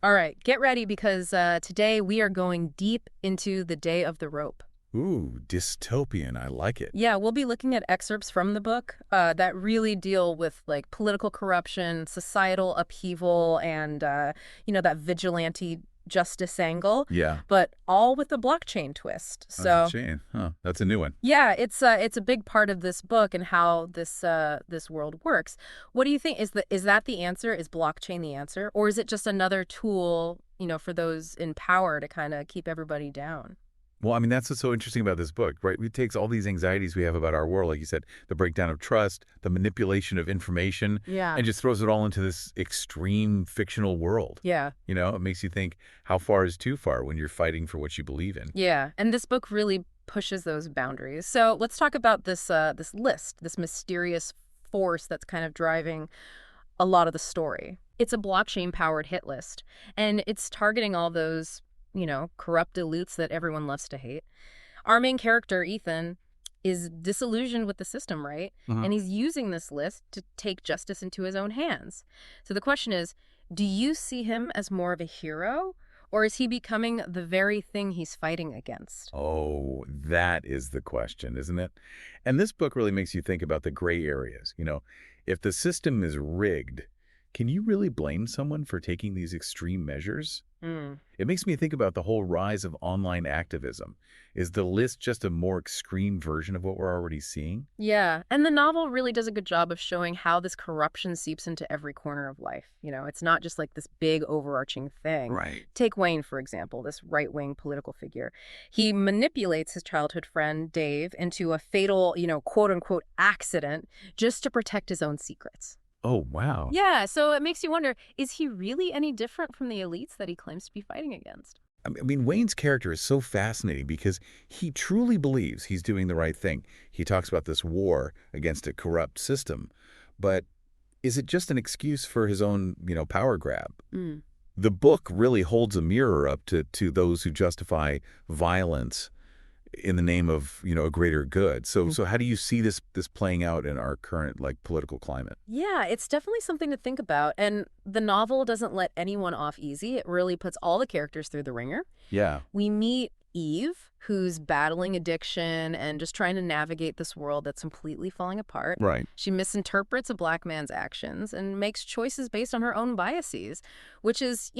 All right, get ready because today we are going deep into the Day of the Rope. Ooh, dystopian. I like it. Yeah, we'll be looking at excerpts from the book that really deal with like political corruption, societal upheaval, and that vigilante justice angle, Yeah. but all with a blockchain twist. Oh, it's a So shame. Huh. That's a new one. yeah, it's a big part of this book and how this world works. What do you think is that the answer? Is blockchain the answer, or is it just another tool, for those in power to kind of keep everybody down? Well, I mean, that's what's so interesting about this book, right? It takes all these anxieties we have about our world, like you said, the breakdown of trust, the manipulation of information, Yeah. and just throws it all into this extreme fictional world. Yeah. It makes you think, how far is too far when you're fighting for what you believe in? Yeah, and this book really pushes those boundaries. So let's talk about this list, this mysterious force that's kind of driving a lot of the story. It's a blockchain-powered hit list, and it's targeting all those, corrupt elites that everyone loves to hate. Our main character, Ethan, is disillusioned with the system, right? Mhm. And he's using this list to take justice into his own hands. So the question is, do you see him as more of a hero, or is he becoming the very thing he's fighting against? Oh, that is the question, isn't it? And this book really makes you think about the gray areas. If the system is rigged, can you really blame someone for taking these extreme measures? Mm. It makes me think about the whole rise of online activism. Is the list just a more extreme version of what we're already seeing? Yeah, and the novel really does a good job of showing how this corruption seeps into every corner of life. It's not just like this big overarching thing. Right. Take Wayne, for example, this right-wing political figure. He manipulates his childhood friend, Dave, into a fatal, quote-unquote accident just to protect his own secrets. Oh, wow. Yeah, so it makes you wonder, is he really any different from the elites that he claims to be fighting against? I mean, Wayne's character is so fascinating because he truly believes he's doing the right thing. He talks about this war against a corrupt system, but is it just an excuse for his own, power grab? Mm. The book really holds a mirror up to those who justify violence in the name of, a greater good. So how do you see this playing out in our current like political climate? Yeah, it's definitely something to think about. And the novel doesn't let anyone off easy. It really puts all the characters through the ringer. Yeah, We meet Eve, who's battling addiction and just trying to navigate this world that's completely falling apart. right. She misinterprets a black man's actions and makes choices based on her own biases, which is,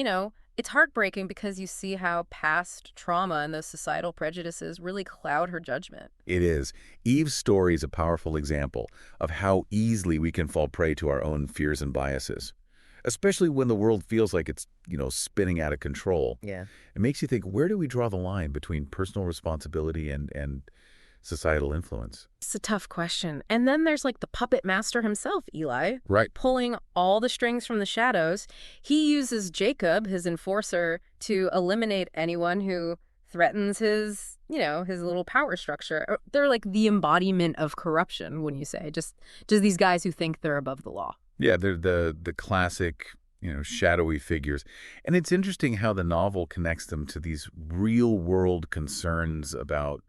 it's heartbreaking because you see how past trauma and those societal prejudices really cloud her judgment. It is. Eve's story is a powerful example of how easily we can fall prey to our own fears and biases, especially when the world feels like it's, spinning out of control. Yeah. It makes you think, where do we draw the line between personal responsibility and societal influence? It's a tough question. And then there's like the puppet master himself, Eli, Right. pulling all the strings from the shadows. He uses Jacob, his enforcer, to eliminate anyone who threatens his little power structure. They're like the embodiment of corruption, wouldn't you say? Just these guys who think they're above the law. Yeah, they're the classic, shadowy figures. And it's interesting how the novel connects them to these real-world concerns about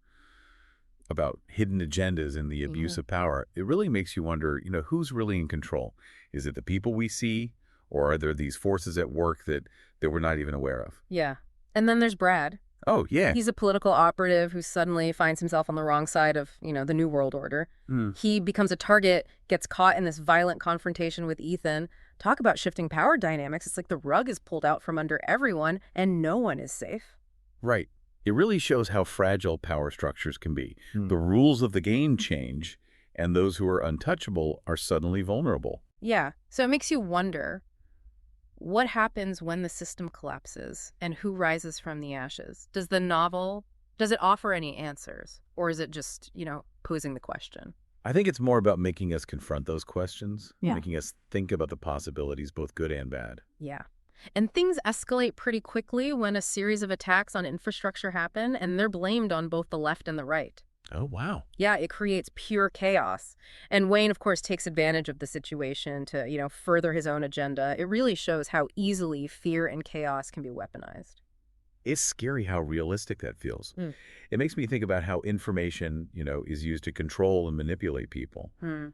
hidden agendas and the abuse Mhm. of power. It really makes you wonder, who's really in control? Is it the people we see, or are there these forces at work that we're not even aware of? Yeah. And then there's Brad. Oh, yeah. He's a political operative who suddenly finds himself on the wrong side of, the New World Order. Mm. He becomes a target, gets caught in this violent confrontation with Ethan. Talk about shifting power dynamics. It's like the rug is pulled out from under everyone and no one is safe. Right. It really shows how fragile power structures can be. Hmm. The rules of the game change, and those who are untouchable are suddenly vulnerable. Yeah. So it makes you wonder what happens when the system collapses and who rises from the ashes? Does it offer any answers? Or is it just, posing the question? I think it's more about making us confront those questions, Yeah. making us think about the possibilities, both good and bad. Yeah. And things escalate pretty quickly when a series of attacks on infrastructure happen, and they're blamed on both the left and the right. Oh, wow. Yeah, it creates pure chaos. And Wayne, of course, takes advantage of the situation to, further his own agenda. It really shows how easily fear and chaos can be weaponized. It's scary how realistic that feels. Mm. It makes me think about how information, is used to control and manipulate people. Hmm.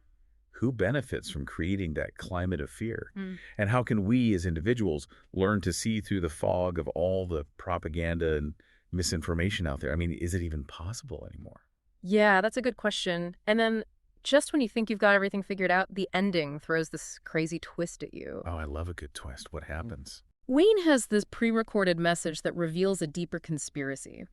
who benefits from creating that climate of fear? Mm. And how can we as individuals learn to see through the fog of all the propaganda and misinformation out there? I mean, is it even possible anymore? Yeah, that's a good question. And then just when you think you've got everything figured out, the ending throws this crazy twist at you. Oh, I love a good twist. What happens? Wayne has this pre-recorded message that reveals a deeper conspiracy.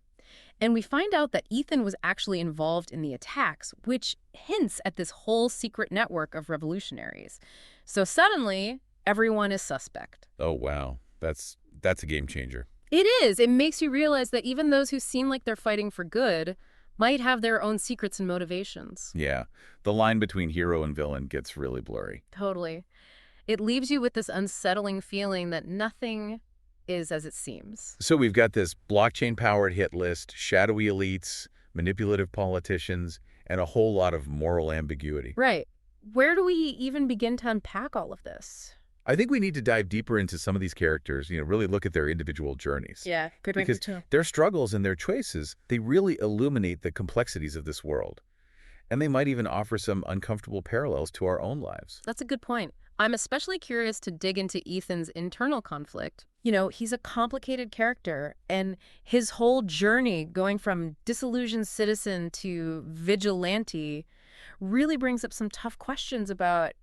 And we find out that Ethan was actually involved in the attacks, which hints at this whole secret network of revolutionaries. So suddenly, everyone is suspect. Oh, wow. That's a game changer. It is. It makes you realize that even those who seem like they're fighting for good might have their own secrets and motivations. Yeah. The line between hero and villain gets really blurry. Totally. It leaves you with this unsettling feeling that nothing is as it seems. So we've got this blockchain-powered hit list, shadowy elites, manipulative politicians, and a whole lot of moral ambiguity. Right. Where do we even begin to unpack all of this? I think we need to dive deeper into some of these characters, really look at their individual journeys. Yeah, good way Because too. their struggles and their choices, they really illuminate the complexities of this world. And they might even offer some uncomfortable parallels to our own lives. That's a good point. I'm especially curious to dig into Ethan's internal conflict. He's a complicated character, and his whole journey going from disillusioned citizen to vigilante really brings up some tough questions about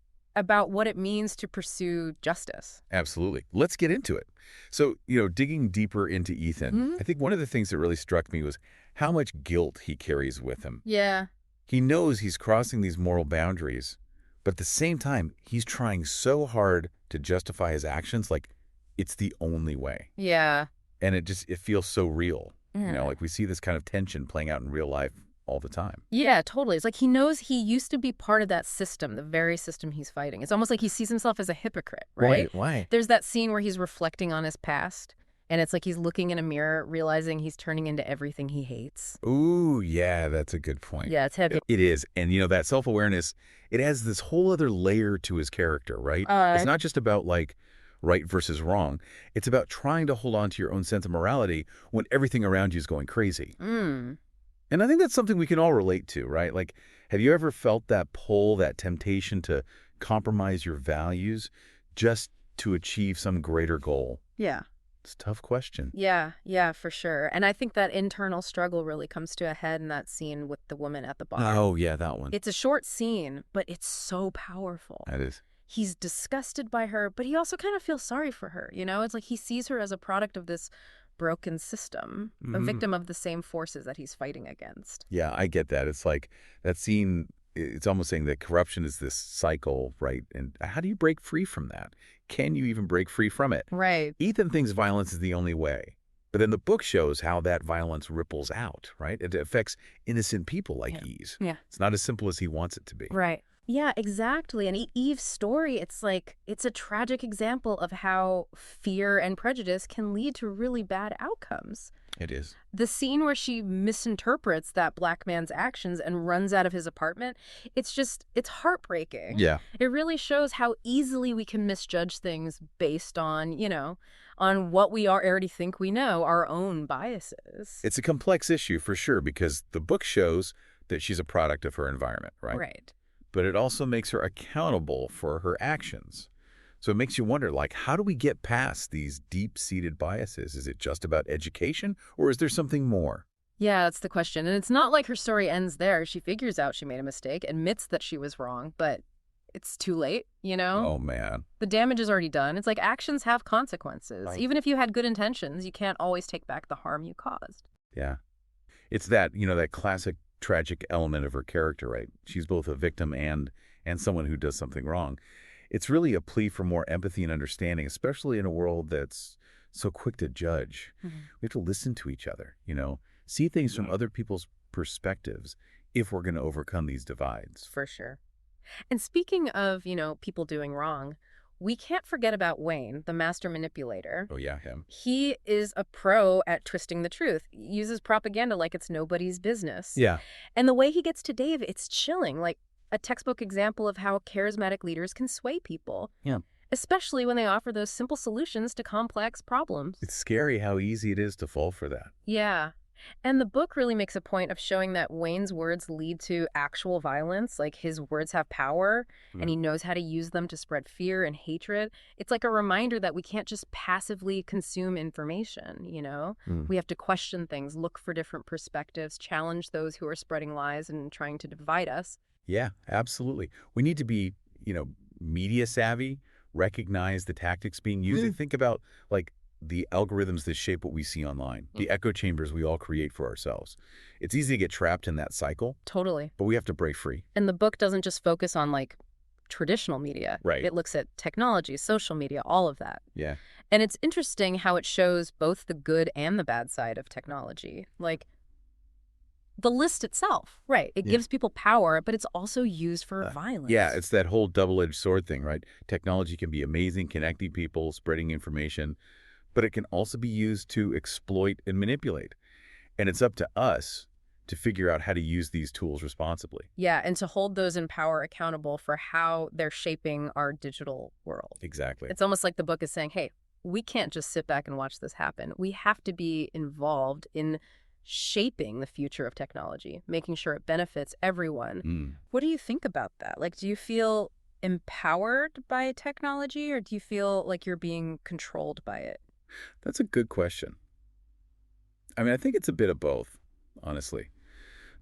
what it means to pursue justice. Absolutely. Let's get into it. So, digging deeper into Ethan, I think one of the things that really struck me was how much guilt he carries with him. Yeah. He knows he's crossing these moral boundaries, but at the same time, he's trying so hard to justify his actions like it's the only way. Yeah. And it feels so real. Yeah. Like we see this kind of tension playing out in real life all the time. Yeah, totally. It's like he knows he used to be part of that system, the very system he's fighting. It's almost like he sees himself as a hypocrite, right? Why? There's that scene where he's reflecting on his past, and it's like he's looking in a mirror, realizing he's turning into everything he hates. Ooh, yeah, that's a good point. Yeah, it's heavy. It is. And, that self-awareness, it has this whole other layer to his character, right? It's not just about, right versus wrong. It's about trying to hold on to your own sense of morality when everything around you is going crazy. And I think that's something we can all relate to, right? Like, have you ever felt that pull, that temptation to compromise your values just to achieve some greater goal? Yeah. It's a tough question. Yeah, for sure. And I think that internal struggle really comes to a head in that scene with the woman at the bar. Oh, yeah, that one. It's a short scene, but it's so powerful. That is. He's disgusted by her, but he also kind of feels sorry for her, It's like he sees her as a product of this broken system, a victim of the same forces that he's fighting against. Yeah, I get that. It's like that scene, it's almost saying that corruption is this cycle, right? And how do you break free from that? Can you even break free from it? Right. Ethan thinks violence is the only way. But then the book shows how that violence ripples out, right? It affects innocent people like Eve. Yeah. It's not as simple as he wants it to be. Right. Yeah, exactly. And Eve's story, it's a tragic example of how fear and prejudice can lead to really bad outcomes. It is. The scene where she misinterprets that black man's actions and runs out of his apartment, it's heartbreaking. Yeah. It really shows how easily we can misjudge things based on, on what we already think we know, our own biases. It's a complex issue for sure because the book shows that she's a product of her environment, right? Right. But it also makes her accountable for her actions. So it makes you wonder, how do we get past these deep-seated biases? Is it just about education, or is there something more? Yeah, that's the question. And it's not like her story ends there. She figures out she made a mistake, admits that she was wrong, but it's too late, Oh, man. The damage is already done. It's like actions have consequences. Right. Even if you had good intentions, you can't always take back the harm you caused. Yeah. It's that, that classic tragic element of her character, right? She's both a victim and someone who does something wrong. It's really a plea for more empathy and understanding, especially in a world that's so quick to judge. We have to listen to each other, see things from other people's perspectives if we're going to overcome these divides. For sure. And speaking of, people doing wrong, we can't forget about Wayne, the master manipulator. Oh, yeah, him. He is a pro at twisting the truth. He uses propaganda like it's nobody's business. Yeah. And the way he gets to Dave, it's chilling, like a textbook example of how charismatic leaders can sway people. Yeah. Especially when they offer those simple solutions to complex problems. It's scary how easy it is to fall for that. Yeah. And the book really makes a point of showing that Wayne's words lead to actual violence. Like his words have power and Mm. he knows how to use them to spread fear and hatred. It's like a reminder that we can't just passively consume information, you know? Mm. We have to question things, look for different perspectives, challenge those who are spreading lies and trying to divide us. Yeah, absolutely. We need to be, media savvy, recognize the tactics being used, and think about like the algorithms that shape what we see online, the echo chambers we all create for ourselves. It's easy to get trapped in that cycle, Totally. but we have to break free. And the book doesn't just focus on like traditional media. Right. It looks at technology, social media, all of that. Yeah. And it's interesting how it shows both the good and the bad side of technology. Like the list itself, right? It Yeah. gives people power, but it's also used for violence. Yeah, it's that whole double-edged sword thing, right? Technology can be amazing, connecting people, spreading information, but it can also be used to exploit and manipulate. And it's up to us to figure out how to use these tools responsibly. Yeah, and to hold those in power accountable for how they're shaping our digital world. Exactly. It's almost like the book is saying, hey, we can't just sit back and watch this happen. We have to be involved in shaping the future of technology, making sure it benefits everyone. Mm. What do you think about that? Like, do you feel empowered by technology or do you feel like you're being controlled by it? That's a good question. I mean, I think it's a bit of both, honestly.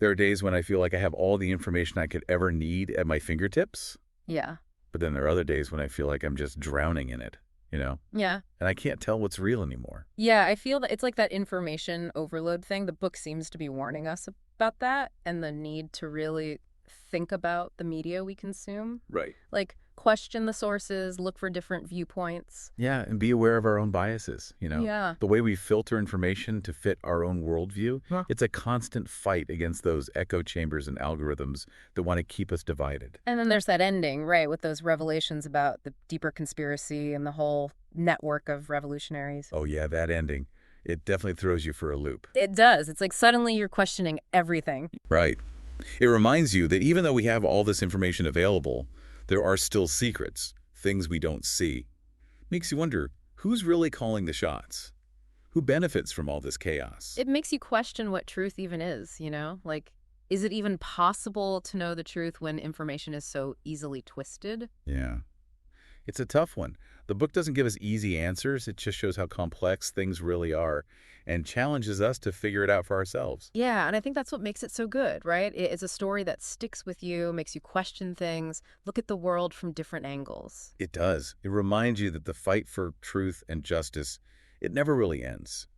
There are days when I feel like I have all the information I could ever need at my fingertips, Yeah. but then there are other days when I feel like I'm just drowning in it. Yeah. And I can't tell what's real anymore. Yeah, I feel that it's like that information overload thing. The book seems to be warning us about that and the need to really think about the media we consume. Right. Like, question the sources, look for different viewpoints. Yeah, and be aware of our own biases. Yeah. The way we filter information to fit our own worldview, Huh. it's a constant fight against those echo chambers and algorithms that want to keep us divided. And then there's that ending, right, with those revelations about the deeper conspiracy and the whole network of revolutionaries. Oh yeah, that ending. It definitely throws you for a loop. It does. It's like suddenly you're questioning everything. Right. It reminds you that even though we have all this information available, there are still secrets, things we don't see. Makes you wonder, who's really calling the shots? Who benefits from all this chaos? It makes you question what truth even is, you know? Like, is it even possible to know the truth when information is so easily twisted? Yeah. It's a tough one. The book doesn't give us easy answers. It just shows how complex things really are and challenges us to figure it out for ourselves. Yeah, and I think that's what makes it so good, right? It's a story that sticks with you, makes you question things, look at the world from different angles. It does. It reminds you that the fight for truth and justice, it never really ends.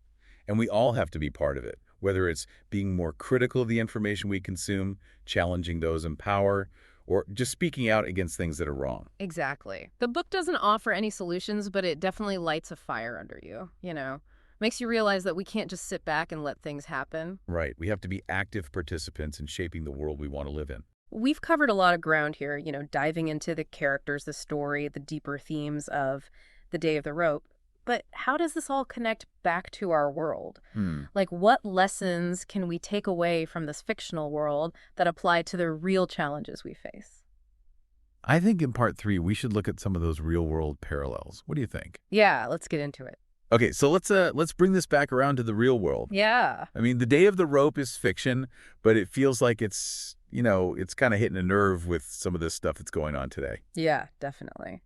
And we all have to be part of it, whether it's being more critical of the information we consume, challenging those in power, or just speaking out against things that are wrong. Exactly. The book doesn't offer any solutions, but it definitely lights a fire under you, you know? Makes you realize that we can't just sit back and let things happen. Right. We have to be active participants in shaping the world we want to live in. We've covered a lot of ground here, you know, diving into the characters, the story, the deeper themes of The Day of the Rope. But how does this all connect back to our world? Like, what lessons can we take away from this fictional world that apply to the real challenges we face? I think in part 3, we should look at some of those real-world parallels. What do you think? Yeah, let's get into it. Okay, so let's bring this back around to the real world. Yeah. I mean, The Day of the Rope is fiction, but it feels like it's kind of hitting a nerve with some of this stuff that's going on today. Yeah, definitely.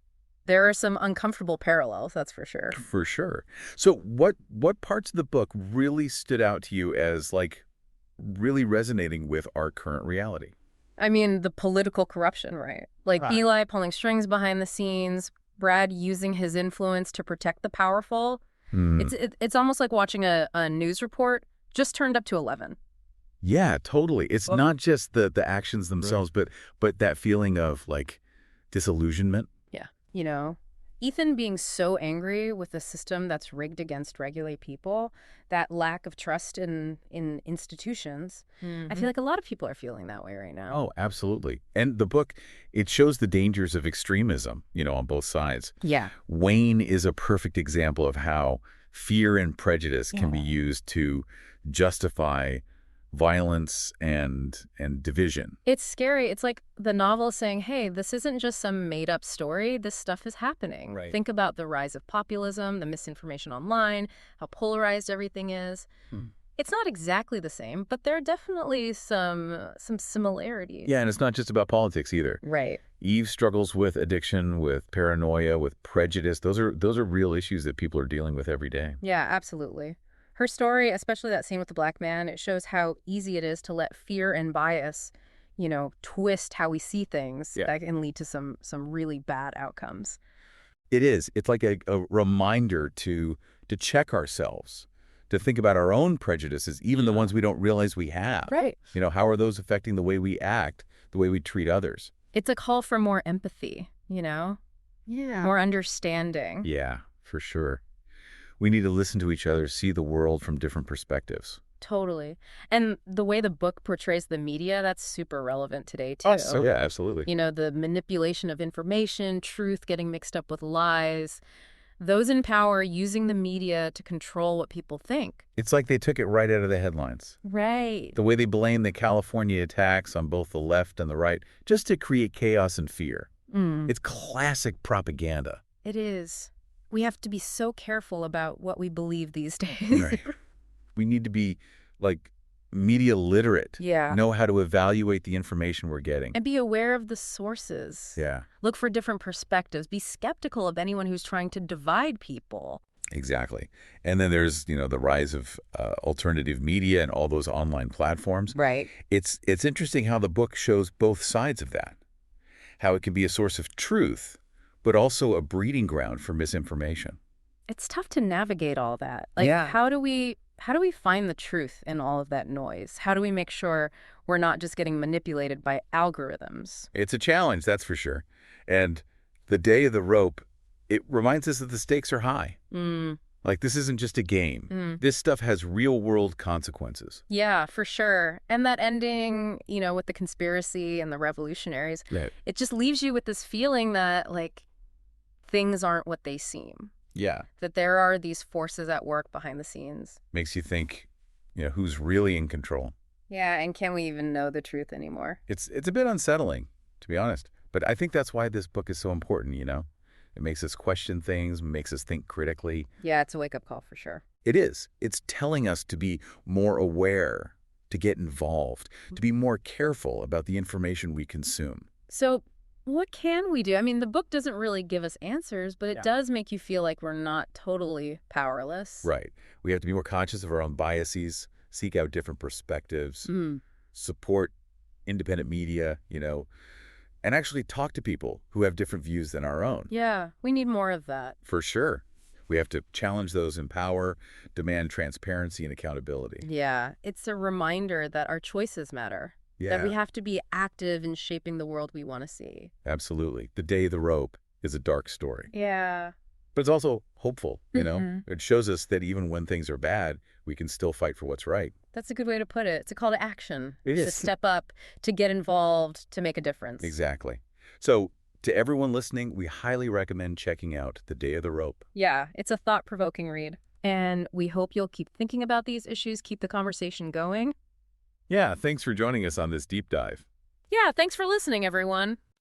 There are some uncomfortable parallels, that's for sure. For sure. So what parts of the book really stood out to you as like really resonating with our current reality? I mean, the political corruption, right? Like Right. Eli pulling strings behind the scenes, Brad using his influence to protect the powerful. It's almost like watching a news report just turned up to 11. Yeah, totally. It's Well- not just the actions themselves, but that feeling of like disillusionment. Yeah. You know, Ethan being so angry with the system that's rigged against regular people, that lack of trust in institutions. I feel like a lot of people are feeling that way right now. Oh, absolutely. And the book, it shows the dangers of extremism, on both sides. Yeah. Wayne is a perfect example of how fear and prejudice can be used to justify violence and division. It's scary. It's like the novel is saying, hey, this isn't just some made-up story. This stuff is happening. Right. Think about the rise of populism, the misinformation online, how polarized everything is. It's not exactly the same, but there are definitely some similarities. Yeah, and it's not just about politics either. Right. Eve struggles with addiction, with paranoia, with prejudice. Those are real issues that people are dealing with every day. Yeah, absolutely. Her story, especially that scene with the black man, it shows how easy it is to let fear and bias, twist how we see things Yeah. that can lead to some really bad outcomes. It is. It's like a reminder to check ourselves, to think about our own prejudices, even the ones we don't realize we have. Right. How are those affecting the way we act, the way we treat others? It's a call for more empathy, Yeah. more understanding. Yeah, for sure. We need to listen to each other, see the world from different perspectives. Totally. And the way the book portrays the media, that's super relevant today, too. Yeah, absolutely. The manipulation of information, truth getting mixed up with lies. Those in power using the media to control what people think. It's like they took it right out of the headlines. Right. The way they blame the California attacks on both the left and the right, just to create chaos and fear. It's classic propaganda. It is. We have to be so careful about what we believe these days. Right. We need to be, media literate. Yeah. Know how to evaluate the information we're getting. And be aware of the sources. Yeah, Look for different perspectives. Be skeptical of anyone who's trying to divide people. exactly. And then there's, the rise of alternative media and all those online platforms. Right. It's interesting how the book shows both sides of that. How it can be a source of truth, but also a breeding ground for misinformation. It's tough to navigate all that. Yeah. How do we find the truth in all of that noise? How do we make sure we're not just getting manipulated by algorithms? It's a challenge, that's for sure. And the day of the rope, it reminds us that the stakes are high. This isn't just a game. This stuff has real-world consequences. Yeah, for sure. And that ending, with the conspiracy and the revolutionaries, Yeah. it just leaves you with this feeling that, things aren't what they seem. Yeah. That there are these forces at work behind the scenes. Makes you think, who's really in control. Yeah, and can we even know the truth anymore? It's a bit unsettling, to be honest. But I think that's why this book is so important, It makes us question things, makes us think critically. Yeah, it's a wake-up call for sure. It is. It's telling us to be more aware, to get involved, to be more careful about the information we consume. So what can we do? I mean, the book doesn't really give us answers, but it does make you feel like we're not totally powerless. Right. We have to be more conscious of our own biases, seek out different perspectives, support independent media, and actually talk to people who have different views than our own. Yeah, we need more of that. For sure. We have to challenge those in power, demand transparency and accountability. Yeah, it's a reminder that our choices matter. Yeah, That we have to be active in shaping the world we want to see. absolutely. The Day of the Rope is a dark story, Yeah. but it's also hopeful, Mhm. It shows us that even when things are bad, we can still fight for what's right. That's a good way to put it. It's a call to action. It To is. step up, to get involved, to make a difference. Exactly. So, to everyone listening, we highly recommend checking out The Day of the Rope. Yeah, it's a thought-provoking read. And we hope you'll keep thinking about these issues, keep the conversation going. Yeah, thanks for joining us on this deep dive. Yeah, thanks for listening, everyone.